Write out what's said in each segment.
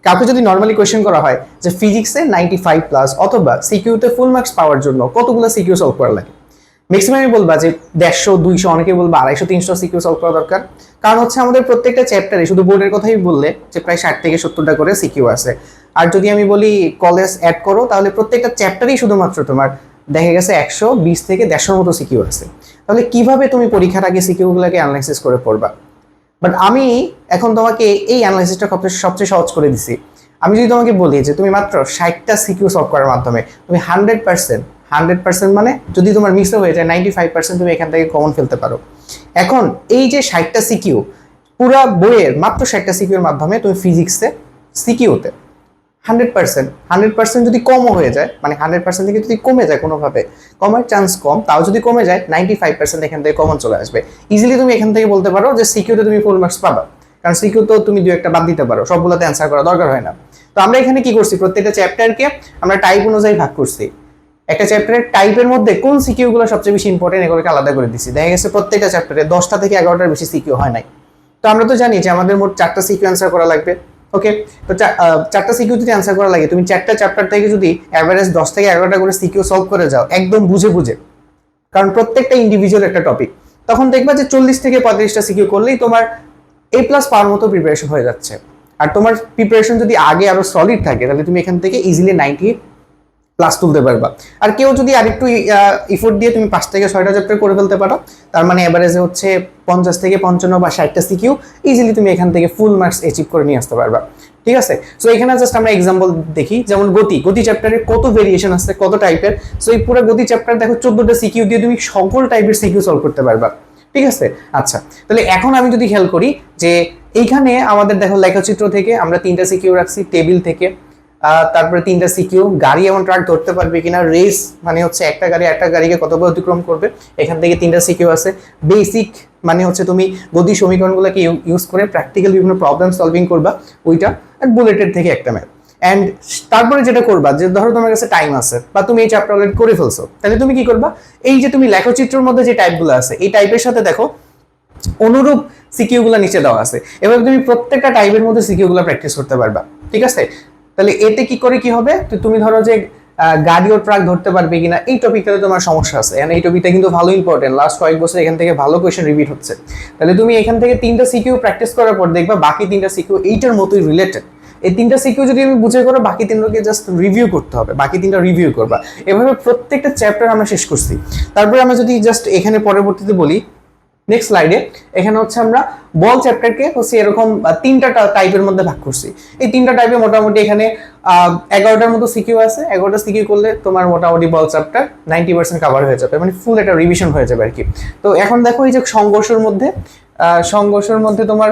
কাউকে যদি normally question করা হয় যে ফিজিক্সে 95+ অথবা সিকিউতে ফুল মার্কস পাওয়ার জন্য কতগুলো সিকিউ সলভ করা লাগে, ম্যাক্সিমামই বলবা যে 150, 200, অনেকে বলবা 250, 300 সিকিউ সলভ করা দরকার। কারণ হচ্ছে আমাদের প্রত্যেকটা চ্যাপ্টারে শুধু বোর্ডের কথাই বললে যে প্রায় 60 থেকে 70টা করে সিকিউ আছে। আর যদি আমি বলি কলেজ অ্যাড করো তাহলে প্রত্যেকটা চ্যাপ্টারেই শুধুমাত্র তোমার দেখা গেছে 120 থেকে 150 মতো সিকিউ আছে। তাহলে কিভাবে তুমি পরীক্ষার আগে সিকিউগুলোকে অ্যানালাইসিস করে পড়বা? বাট আমি এখন তোমাকে এই অ্যানালাইসিসটা সবচেয়ে সহজ করে দিছি। আমি যদি তোমাকে বলি যে তুমি মাত্র 60টা সিকিউ সলভ করার মাধ্যমে তুমি 100% মানে যদি তোমার মিসও হয়ে যায় 95% তুমি এখান থেকে কমন ফেলতে পারো। এখন এই যে 60টা সিকিউ পুরা বইয়ের মাত্র 60টা সিকিউর মাধ্যমে তুমি ফিজিক্সে সিকিউতে 100% যদি কমও হয়ে যায়, মানে 100% থেকে যদি কমে যায়, কোনোভাবে কমার চান্স কম, তাও যদি কমে যায় 95% এখান থেকে কমন চলে আসবে। ইজিলি তুমি এখান থেকে বলতে পারো যে সিকিউতে তুমি ফুল মার্কস পাবা, কারণ সিকিউ তো তুমি 2-1টা বাদ দিতে পারো, সবগুলোতে অ্যান্সার করা দরকার হয় না। তো আমরা এখানে কি করছি, প্রত্যেকটা চ্যাপ্টারকে আমরা টাইপ অনুযায়ী ভাগ করছি। একটা চ্যাপ্টারের টাইপের মধ্যে কোন সিকিউগুলো সবচেয়ে বেশি ইম্পর্টেন্ট এগুলোকে আলাদা করে দিচ্ছি। দেখা গেছে প্রত্যেকটা চ্যাপ্টারে 10টা থেকে 11টার বেশি সিকিউ হয় নাই। তো আমরা তো জানি যে আমাদের মোট 4টা সিকিউ অ্যান্সার করা লাগবে। ওকে, তো 4টা সিকিউ যদি অ্যান্সার করা লাগে, তুমি 4টা চ্যাপ্টার থেকে যদি অ্যাভারেজ 10 থেকে 11টা করে সিকিউ সলভ করে যাও একদম বুঝে, কারণ প্রত্যেকটা ইন্ডিভিজুয়াল একটা টপিক, তখন দেখবা যে 40 থেকে 35টা সিকিউ করলেই তোমার A+ পাওয়ার মতো প্রিপারেশন হয়ে যাচ্ছে। আর তোমার প্রিপারেশন যদি আগে আরো সলিড থাকে তাহলে তুমি এখান থেকে ইজিলি 90+ তুলতে পারবা। আর কেউ যদি আরেকটু ইফোর্ট দিয়ে তুমি 5 থেকে 6টা চ্যাপ্টার করে ফেলতে পারো, তার মানে এভারেজে হচ্ছে 50 থেকে 55 বা 60টা সিকিউ ইজিলি তুমি এখান থেকে ফুল মার্কস অ্যাচিভ করে নিয়ে আসতে পারবা। ঠিক আছে, সো এখানে জাস্ট আমরা এক্সাম্পল দেখি, যেমন গতি চ্যাপ্টারে কত ভেরিয়েশন আছে, কত টাইপের। সো এই পুরো গতি চ্যাপ্টার দেখো 14টা সিকিউ দিয়ে তুমি সকল টাইপের সিকিউ সলভ করতে পারবা। ঠিক আছে, আচ্ছা তাহলে এখন আমি যদি খেয়াল করি যে এইখানে আমাদের দেখো লেখচিত্র থেকে আমরা 3টা সিকিউ রাখছি, টেবিল থেকে তারপরে 3টা সিকিউ গাড়ি এবং ট্রাক ধরতে পারবে কিনা, রেস মানে হচ্ছে একটা গাড়ি একটা গাড়িকে কতবার অতিক্রম করবে, এখান থেকে 3টা সিকিউ আছে। বেসিক মানে হচ্ছে তুমি গতি সমীকরণগুলোকে ইউজ করে প্র্যাকটিক্যাল বিভিন্ন প্রবলেম সলভিং করবা ওইটা, আর বুলেটের থেকে একটা ম্যাপ। অ্যান্ড তারপরে যেটা করবা, যে ধরো তোমার কাছে টাইম আছে বা তুমি এই চ্যাপ্টার অলরেডি করে ফেলছো, তাহলে তুমি কি করবা, এই যে তুমি লেখচিত্রের মধ্যে যে টাইপগুলো আছে এই টাইপের সাথে দেখো অনুরূপ সিকিউগুলো নিচে দেওয়া আছে, এবার তুমি প্রত্যেকটা টাইপের মধ্যে সিকিউগুলো প্র্যাকটিস করতে পারবা। ঠিক আছে, তাহলে এতে কি করে কি হবে, তুমি ধরো যে গাড়ি ও ট্রাক ধরতে পারবে কিনা এই টপিকটাতে তোমার সমস্যা আছে, এন্ড এই টপিকটা কিন্তু ভালো ইম্পর্টেন্ট, লাস্ট কয়েক বছর এখান থেকে ভালো কোয়েশ্চেন রিপিট হচ্ছে। তাহলে তুমি এখান থেকে 3টা সিকিউ প্র্যাকটিস করার পর দেখবা বাকি 3টা সিকিউ এইটার মতোই রিলেটেড। এই 3টা সিকিউ যদি আমি বুঝে করো, বাকি 3টাকে জাস্ট রিভিউ করতে হবে, বাকি 3টা রিভিউ করবা। এভাবে প্রত্যেকটা চ্যাপ্টার আমরা শেষ করছি। তারপরে আমরা যদি জাস্ট এখানে পরবর্তীতে বলি নেক্সট স্লাইডে, এখানে হচ্ছে আমরা বল চ্যাপ্টারকে হচ্ছে এরকম 3টা টাইপের মধ্যে ভাগ করছি। এই 3টা টাইপে মোটামুটি এখানে 11টার মতো সিকিউ আছে। 11টা সিকিউ করলে তোমার মোটামুটি বল চ্যাপ্টার 90% কভার হয়ে যাবে, মানে ফুল একটা রিভিশন হয়ে যাবে আর কি। তো এখন দেখো এই যে সংঘর্ষের মধ্যে তোমার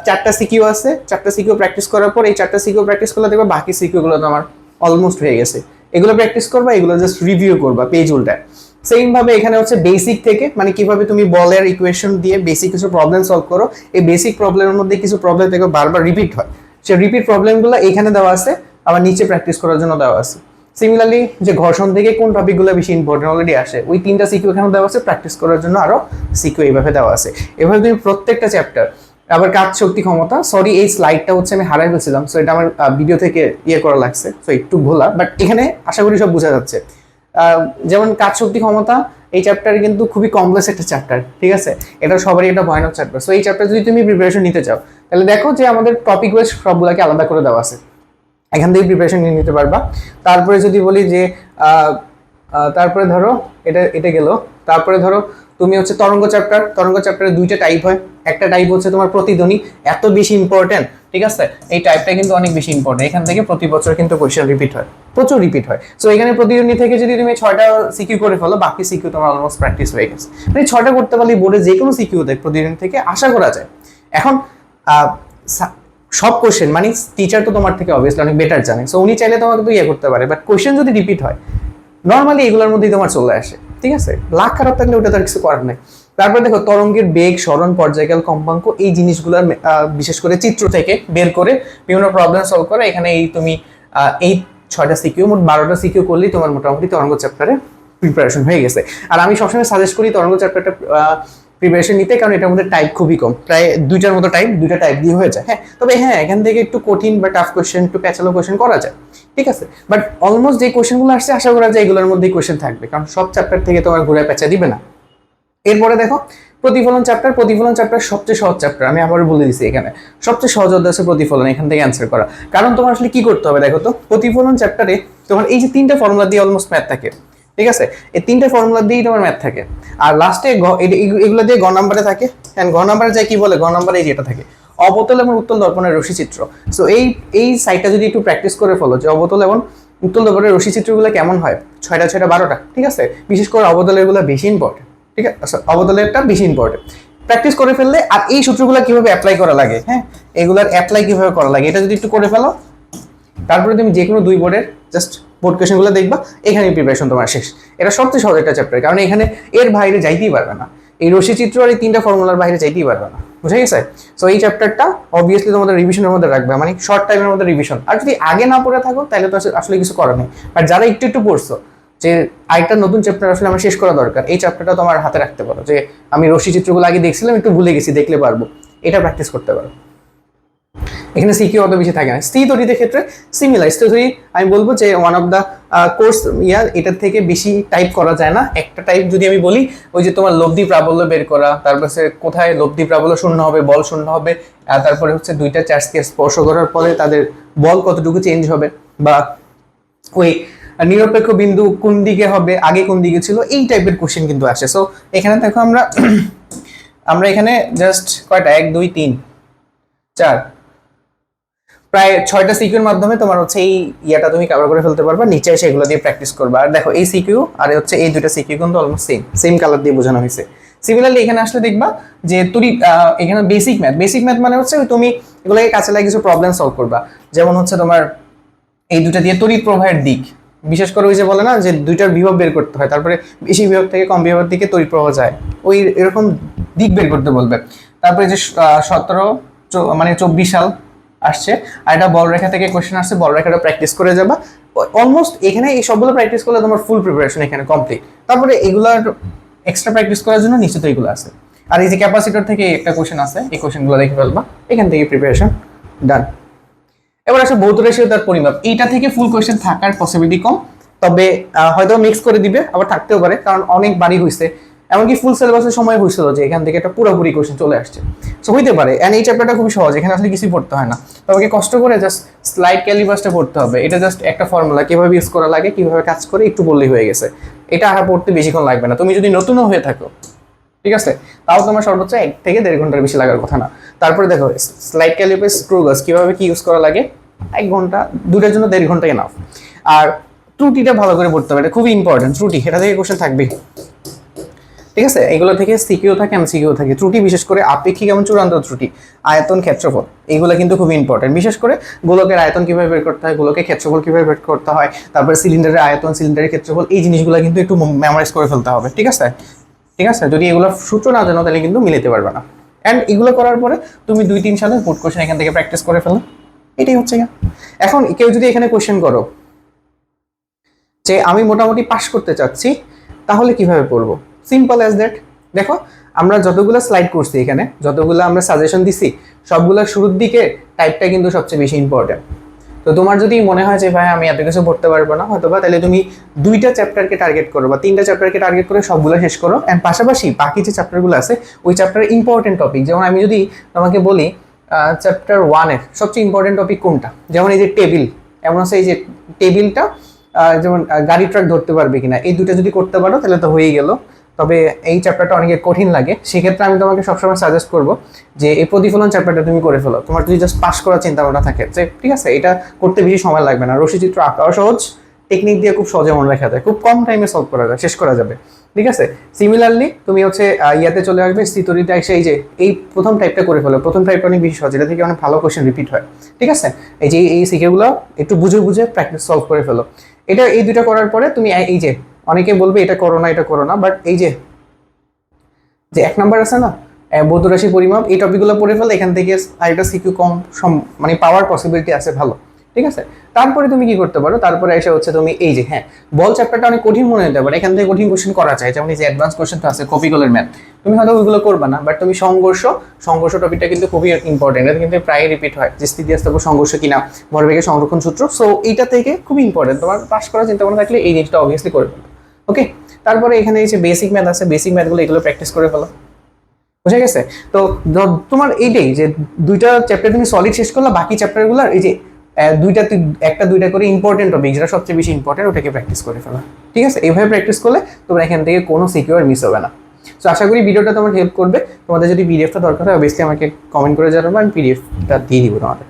4টা সিকিউ আছে। 4টা সিকিউ প্র্যাকটিস করার পর এই 4টা সিকিউ প্র্যাকটিস করলে দেখবে বাকি সিকিউগুলো তোমার অলমোস্ট হয়ে গেছে। এগুলো প্র্যাকটিস করবা, এগুলো জাস্ট রিভিউ করবা পেজ উল্টায়। সেম ভাবে এখানে হচ্ছে বেসিক থেকে, মানে কিভাবে তুমি বলের ইকুয়েশন দিয়ে বেসিক কিছু প্রবলেম সলভ করো। এই বেসিক প্রবলেমের মধ্যে কিছু প্রবলেম থেকে বারবার রিপিট হয়, সেই রিপিট প্রবলেমগুলো এখানে দেওয়া আছে, আবার নিচে প্র্যাকটিস করার জন্য দেওয়া আছে। সিমিলারলি যে ঘর্ষণ থেকে কোন টপিকগুলো বেশি ইম্পর্টেন্ট অলরেডি আসে, ওই 3টা সিকিউ এখানে দেওয়া আছে, প্র্যাকটিস করার জন্য আরো সিকিউ এইভাবে দেওয়া আছে। এভাবে তুমি প্রত্যেকটা চ্যাপ্টার, আবার কাজ শক্তি ক্ষমতা, সরি এই স্লাইডটা হচ্ছে আমি হারাই ফেলছিলাম, সো এটা আমার ভিডিও থেকে করা লাগছে, সো একটু ভোলা, বাট এখানে আশা করি সব বোঝা যাচ্ছে। যেমন কাজ শক্তি ক্ষমতা এই চ্যাপ্টারে কিন্তু খুবই কমপ্লেক্স একটা চ্যাপ্টার। ঠিক আছে, এটা সবারই একটা ভয়ানক চ্যাপ্টার। সো এই চ্যাপ্টার যদি তুমি প্রিপারেশন নিতে চাও, তাহলে দেখো যে আমাদের টপিক ওয়াইজ সবগুলোকে আলাদা করে দেওয়া আছে, এখান থেকে প্রিপারেশন নিয়ে নিতে পারবা। তারপরে যদি বলি যে তারপরে ধরো এটা গেল, তারপরে ধরো তুমি হচ্ছে তরঙ্গ চ্যাপ্টারে 2টা টাইপ হয়। একটা টাইপ হচ্ছে তোমার প্রতিধ্বনি, এত বেশি ইম্পর্টেন্ট। ঠিক আছে, এই টাইপটা কিন্তু অনেক বেশি ইম্পর্টেন্ট, এখান থেকে প্রতি বছর কিন্তু কোয়েশ্চেন রিপিট হয়, প্রচুর রিপিট হয়। সো এখানে প্রতিধ্বনি থেকে যদি তুমি 6টা সিকিউ করে ফেলো, বাকি সিকিউ তোমার অলমোস্ট প্র্যাকটিস হয়ে গেছে। মানে 6টা করতে পারলে বোর্ডে যে কোনো সিকিউ দেখ প্রতিধ্বনি থেকে আশা করা যায়। এখন সব কোয়েশ্চেন মানে টিচার তো তোমার থেকে অবভিয়াসলি অনেক বেটার জানে, সো উনি চাইলে তোমাকে তো করতে পারে, বাট কোয়েশ্চেন যদি রিপিট হয় নর্মালি এগুলোর মধ্যেই তোমার চলে আসে। ঠিক আছে, লাখ খারাপ থাকলে ওটা তার কিছু করার নেই। তারপরে দেখো তরঙ্গের বেগ, সরণ, পর্যায়কাল, কম্পাঙ্ক এই জিনিসগুলো বিশেষ করে চিত্র থেকে বের করে বিভিন্ন প্রবলেম সলভ করে। এখানে এই তুমি এই 6টা সিকিউ, মোট 12টা সিকিউ করলেই তোমার মোটামুটি তরঙ্গ চ্যাপ্টারে প্রিপারেশন হয়ে গেছে। আর আমি সবসময় সাজেস্ট করি তরঙ্গ চ্যাপ্টারটা প্রিপারেশন নিতে, কারণ এটার মধ্যে টাইপ খুবই কম, প্রায় দুইটার মতো টাইপ, দুইটা টাইপ দিয়ে হয়ে যায়। হ্যাঁ, তবে হ্যাঁ এখান থেকে একটু কঠিন বা টাফ কোয়েশ্চেন, একটু প্যাচালো কোয়েশ্চেন করা যায়, ঠিক আছে। বাট অলমোস্ট যে কোয়েশ্চেনগুলো আসছে আশা করা যায় এগুলোর মধ্যেই কোয়েশ্চেন থাকবে, কারণ সব চ্যাপ্টার থেকে তোমার ঘুরে প্যাচা দিবে না। এরপরে দেখো প্রতিফলন চ্যাপ্টার। প্রতিফলন চ্যাপ্টার সবচেয়ে সহজ চ্যাপ্টার, আমি আবার বলে দিচ্ছি এখানে সবচেয়ে সহজ অধ্যায় আছে প্রতিফলন, এখান থেকে অ্যান্সার করা। কারণ তোমার আসলে কি করতে হবে দেখো তো, প্রতিফলন চ্যাপ্টারে তোমার এই যে 3টা ফর্মুলা দিয়ে অলমোস্ট ম্যাথ থাকে, ঠিক আছে। এই 3টা ফর্মুলা দিয়েই তোমার ম্যাথ থাকে, আর লাস্টে এগুলো দিয়ে গ নাম্বারে থাকে। এন্ড গ নাম্বারে যায় কি বলে, গ নাম্বারে এই যেটা থাকে অবতল এবং উত্তল দর্পণের রশ্মিচিত্র। সো এই সাইটটা যদি একটু প্র্যাকটিস করে ফলো যে অবতল এবং উত্তল দর্পণের রশ্মিচিত্রগুলো কেমন হয়, 6টা 6টা 12টা, ঠিক আছে। বিশেষ করে অবতলেরগুলো বেশি ইম্পর্টেন্ট, ঠিক আছে, অবতলেরটা বেশি ইম্পর্টেন্ট। প্র্যাকটিস করে ফেললে, আর এই সূত্রগুলো কিভাবে অ্যাপ্লাই করা লাগে, হ্যাঁ এগুলার অ্যাপ্লাই কিভাবে করা লাগে এটা যদি একটু করে ফেলো, তারপরে তুমি যে কোনো 2 বোর্ডের জাস্ট বোর্ড কোয়েশনগুলো দেখবা, এখানে প্রিপারেশন তোমার শেষ। এটা সবচেয়ে সহজ একটা চ্যাপ্টার, কারণ এখানে এর বাইরে যাইতেই পারবে না, এই রশ্মিচিত্র আর এই 3টা ফর্মুলার বাইরে যাইতেই পারবে না, বুঝে গেছে। সো এই চ্যাপ্টারটা অবভিয়াসলি তোমাদের রিভিশনের মধ্যে রাখবে, মানে শর্ট টাইমের মধ্যে রিভিশন। আর যদি আগে না পড়ে থাকো তাহলে তো আসলে কিছু করার নেই। আর যারা একটু একটু পড়ছো যে আরেকটা নতুন চ্যাপ্টার আসলে আমার শেষ করা দরকার, এই চ্যাপ্টারটা তোমার হাতে রাখতে পারো, যে আমি রশ্মিচিত্রগুলো আগে দেখছিলাম একটু ভুলে গেছি, দেখলে পারবো, এটা প্র্যাকটিস করতে পারো। এখানে সিকিউ অত বেশি থাকে না। স্থিতরিদের ক্ষেত্রে সিমিলার, স্থিতরি আমি বলবো যে ওয়ান অফ দ্য কোর্স এটার থেকে বেশি টাইপ করা যায় না। একটা টাইপ যদি আমি বলি, ওই যে তোমার লব্ধি প্রাবল্য বের করা, তারপরে কোথায় লব্ধি প্রাবল্য শূন্য হবে, বল শূন্য হবে, তারপরে হচ্ছে দুইটা চার্জকে স্পর্শ করার পরে তাদের বল কতটুকু চেঞ্জ হবে, বা ওই নিরপেক্ষ বিন্দু কোন দিকে হবে, আগে কোন দিকে ছিল, এই টাইপের কোশ্চেন কিন্তু আসে। সো এখানে দেখো আমরা এখানে জাস্ট কয়টা 1 2 3 4 প্রায় 6টা সিকিউর মাধ্যমে তোমার হচ্ছে এই ইয়াটা তুমি কভার করে ফেলতে পারবা, নিচে এসে এগুলো দিয়ে প্র্যাকটিস করবা। আর দেখো এই সিকিউ আর হচ্ছে এই দুইটা সিকিউ কিন্তু অলমোস্ট সেম কালার দিয়ে বোঝানো হয়েছে। সিমিলারলি এখানে আসলে দেখবা যে এখানে বেসিক ম্যাথ মানে হচ্ছে তুমি এগুলোকে কাছে লাগিয়ে কিছু প্রবলেম সলভ করবা। যেমন হচ্ছে তোমার এই দুটা দিয়ে তড়িৎ প্রবাহের দিক, বিশেষ করে ওই যে বলে না যে দুইটার বিভব বের করতে হয়, তারপরে বেশি বিভব থেকে কম বিভবের দিকে তড়িৎ প্রবাহ যায়, ওই এরকম দিক বের করতে বলবে। তারপরে যে 24 সাল আসছে, আর এটা বলরেখা থেকে কোশ্চেন আসছে, বলরেখাটা প্র্যাকটিস করে যাবা। অলমোস্ট এখানে এই সবগুলো প্র্যাকটিস করলে তোমার ফুল প্রিপারেশন এখানে কমপ্লিট। তারপরে এগুলার এক্সট্রা প্র্যাকটিস করার জন্য নিশ্চিত এগুলো আছে। আর এই যে ক্যাপাসিটর থেকে একটা কোশ্চেন আছে, এই কোশ্চেনগুলো দেখে ফেলবা, এখান থেকে প্রিপারেশন ডান। এবার আসলে ভৌত রেশিও তার পরিমাপ, এইটা থেকে ফুল কোশ্চেন থাকার পসিবিলিটি কম, তবে হয়তো মিক্স করে দিবে, আবার থাকতেও পারে, কারণ অনেক বাড়ি হয়েছে, এমনকি ফুল সিলেবাসের সময় হয়েছিল যে এখান থেকে একটা পুরোপুরি কোশ্চেন চলে আসছে। সো হইতে পারে। এন্ড এই চ্যাপ্টারটা খুবই সহজ, এখানে আসলে কিছুই পড়তে হয় না, তোমাকে কষ্ট করে জাস্ট স্লাইড ক্যালিবাসটা পড়তে হবে। এটা জাস্ট একটা ফর্মুলা কিভাবে ইউজ করা লাগে, কিভাবে কাজ করে একটু বললেই হয়ে গেছে। এটা আর পড়তে বেশিক্ষণ লাগবে না, তুমি যদি নতুনও হয়ে থাকো, ঠিক আছে, তাও তোমার সর্বোচ্চ 1 থেকে 1.5 ঘন্টার বেশি লাগার কথা না। তারপরে দেখো স্লাইড ক্যালিপাস, স্ক্রু গজ কিভাবে কি ইউজ করা লাগে, 1 ঘন্টা, দুটার জন্য 1.5 ঘন্টা এনাফ। আর ত্রুটিটা ভালো করে পড়তে হবে, এটা খুবই ইম্পর্টেন্ট। ত্রুটি, এটা থেকে কোশ্চেন থাকবে, ঠিক আছে। এগুলো থেকে সিকিউ থাকে, এমসিকিউ থাকে। ত্রুটি বিশেষ করে আপেক্ষিক এবং চূড়ান্ত ত্রুটি, আয়তন, ক্ষেত্রফল, এগুলো কিন্তু খুবই ইম্পর্টেন্ট। বিশেষ করে গোলকের আয়তন কিভাবে বের করতে হয়, গোলকের ক্ষেত্রফল কিভাবে বের করতে হয়, তারপরে সিলিন্ডারের আয়তন, সিলিন্ডারের ক্ষেত্রফল, এই জিনিসগুলো কিন্তু একটু মেমোরাইজ করে ফেলতে হবে, ঠিক আছে। ঠিক আছে, যদি এগুলো সূত্র না জানো তাহলে কিন্তু মিলাতে পারবে না। অ্যান্ড এগুলো করার পরে তুমি 2-3 সালের বোর্ড কোশ্চেন এখান থেকে প্র্যাকটিস করে ফেলো, এটাই হচ্ছে। এখন কেউ যদি এখানে কোশ্চেন করো যে আমি মোটামুটি পাস করতে চাচ্ছি, তাহলে কিভাবে পড়বো? Simple as that. দেখো আমরা যতগুলো স্লাইড করছি এখানে, যতগুলো আমরা সাজেশন দিছি, সবগুলোর শুরুর দিকে টাইপটা কিন্তু সবচেয়ে বেশি ইম্পর্টেন্ট। তো তোমার যদি মনে হয় যে ভাই আমি এত কিছু পড়তে পারবো না হয়তো বা, তাহলে তুমি 2টা চ্যাপ্টারকে টার্গেট করো বা 3টা চ্যাপ্টারকে টার্গেট করে সবগুলো শেষ করো। অ্যান্ড পাশাপাশি বাকি যে চ্যাপ্টারগুলো আছে ওই চ্যাপ্টারের ইম্পর্টেন্ট টপিক, যেমন আমি যদি তোমাকে বলি চ্যাপ্টার 1-এর সবচেয়ে ইম্পর্টেন্ট টপিক কোনটা, যেমন এই যে টেবিল, এমন আছে এই যে টেবিলটা, যেমন গাড়ি ট্রাক ধরতে পারবে কিনা, এই দুটো যদি করতে পারো তাহলে তো হয়েই গেল। তবে এই চ্যাপ্টারটা অনেকে কঠিন লাগে, সেক্ষেত্রে আমি তোমাকে সবসময় সাজেস্ট করবো যে এই প্রতিফলন চ্যাপ্টারটা তুমি করে ফেলো। তোমার যদি জাস্ট পাস করার চিন্তা ভাবনা থাকে যে ঠিক আছে এটা করতে বেশি সময় লাগবে না, রশ্মিচিত্র আঁকাও সহজ, টেকনিক দিয়ে খুব সহজে মনে রাখা যায়, খুব কম টাইমে সলভ করা যায়, শেষ করা যাবে, ঠিক আছে। সিমিলারলি তুমি হচ্ছে ইয়াতে চলে আসবে, স্থিতরিতে এসে এই যে এই প্রথম টাইপটা করে ফেলো। প্রথম টাইপটা অনেক বেশি সহজ, এটা থেকে অনেক ভালো কোশ্চেন রিপিট হয়, ঠিক আছে। এই যে এই সিকেগুলো একটু বুঝে বুঝে প্র্যাকটিস সলভ করে ফেলো। এই দুটো করার পরে তুমি এই যে অনেকে বলবে এটা করো না, এটা করো না, বাট এই যে 1 নাম্বার আছে না ভৌত রাশি পরিমাপ, এই টপিকগুলো পড়ে ফেলে, এখান থেকে আরেকটা সিকিউ কম মানে পাওয়ার পসিবিলিটি আছে ভালো, ঠিক আছে। তারপরে তুমি কি করতে পারো, তারপরে এসে হচ্ছে তুমি এই যে হ্যাঁ বল চ্যাপ্টারটা অনেক কঠিন মনে হতে পারে, এখান থেকে কঠিন কোশ্চেন করা যায়, যেমন এই যে অ্যাডভান্স কোশ্চেন তো আছে কপিগুলোর ম্যাথ, তুমি হয়তো ওইগুলো করবা না, বাট তুমি সংঘর্ষ টপিকটা কিন্তু খুবই ইম্পর্টেন্ট, এটা কিন্তু প্রায় রিপিট হয় যে স্থিতিস্থাপক সংঘর্ষ কিনা, ভরবেগের সংরক্ষণ সূত্র। সো এইটা থেকে খুবই ইম্পর্টেন্ট, তোমার পাস করার চিন্তা ভাবনা থাকলে এই জিনিসটা অবভিয়াসলি করে ফেলো। ওকে, তারপরে এখানে এই যে বেসিক ম্যাথ আছে, বেসিক ম্যাথগুলো এগুলো প্র্যাকটিস করে ফেলো। বুঝে গেছে? তো তোমার এইটাই যে দুইটা চ্যাপ্টার তুমি সলিড শেষ করলে, বাকি চ্যাপ্টারগুলো এই যে একটা দুইটা করে ইম্পর্টেন্ট টপিক যেটা সবচেয়ে বেশি ইম্পর্টেন্ট ওটাকে প্র্যাকটিস করে ফেলা। ঠিক আছে, এইভাবে প্র্যাকটিস করলে তোমার এখান থেকে কোনো সিকিউর মিস হবে না। সো আশা করি ভিডিওটা তোমার হেল্প করবে। তোমাদের যদি পিডিএফটা দরকার হয় অবভিয়াসলি আমাকে কমেন্ট করে জানাবো, আমি পিডিএফটা দিয়ে দিব তোমাদের।